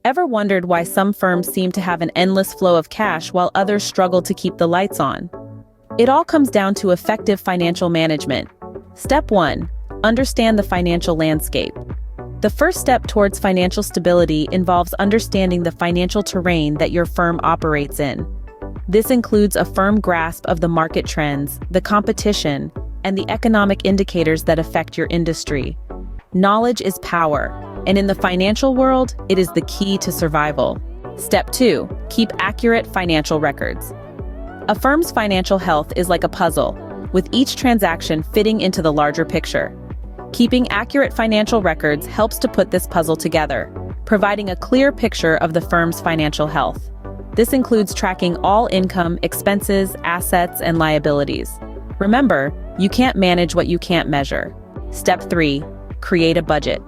Ever wondered why some firms seem to have an endless flow of cash while others struggle to keep the lights on? It all comes down to effective financial management. Step 1. Understand the financial landscape. The first step towards financial stability involves understanding the financial terrain that your firm operates in. This includes a firm grasp of the market trends, the competition, and the economic indicators that affect your industry. Knowledge is power, and in the financial world, it is the key to survival. Step 2. Keep accurate financial records. A firm's financial health is like a puzzle, with each transaction fitting into the larger picture. Keeping accurate financial records helps to put this puzzle together, providing a clear picture of the firm's financial health. This includes tracking all income, expenses, assets, and liabilities. Remember, you can't manage what you can't measure. Step 3. Create a budget.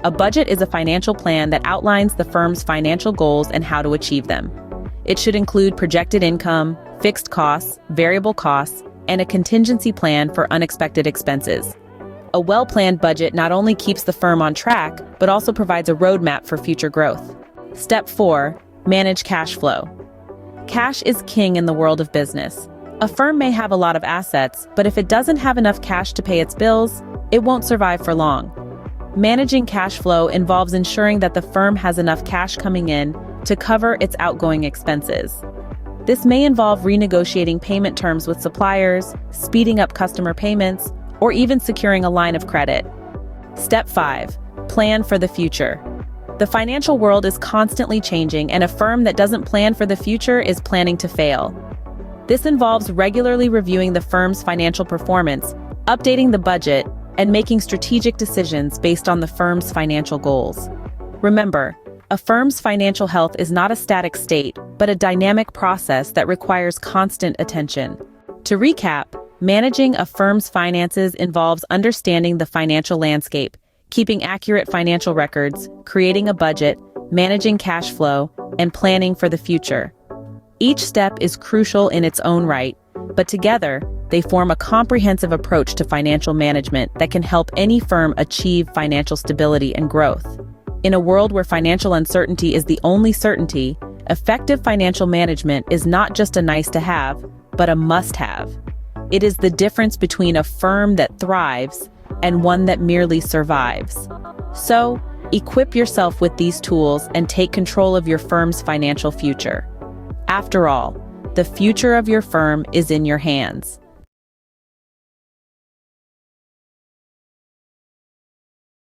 A budget is a financial plan that outlines the firm's financial goals and how to achieve them. It should include projected income, fixed costs, variable costs, and a contingency plan for unexpected expenses. A well-planned budget not only keeps the firm on track, but also provides a roadmap for future growth. Step 4. Manage cash flow. Cash is king in the world of business. A firm may have a lot of assets, but if it doesn't have enough cash to pay its bills, it won't survive for long. Managing cash flow involves ensuring that the firm has enough cash coming in to cover its outgoing expenses. This may involve renegotiating payment terms with suppliers, speeding up customer payments, or even securing a line of credit. Step 5. Plan for the future. The financial world is constantly changing, and a firm that doesn't plan for the future is planning to fail. This involves regularly reviewing the firm's financial performance, updating the budget, and making strategic decisions based on the firm's financial goals. Remember, a firm's financial health is not a static state, but a dynamic process that requires constant attention. To recap, managing a firm's finances involves understanding the financial landscape, keeping accurate financial records, creating a budget, managing cash flow, and planning for the future. Each step is crucial in its own right, but together, they form a comprehensive approach to financial management that can help any firm achieve financial stability and growth. In a world where financial uncertainty is the only certainty, effective financial management is not just a nice-to-have, but a must-have. It is the difference between a firm that thrives and one that merely survives. So, equip yourself with these tools and take control of your firm's financial future. After all, the future of your firm is in your hands.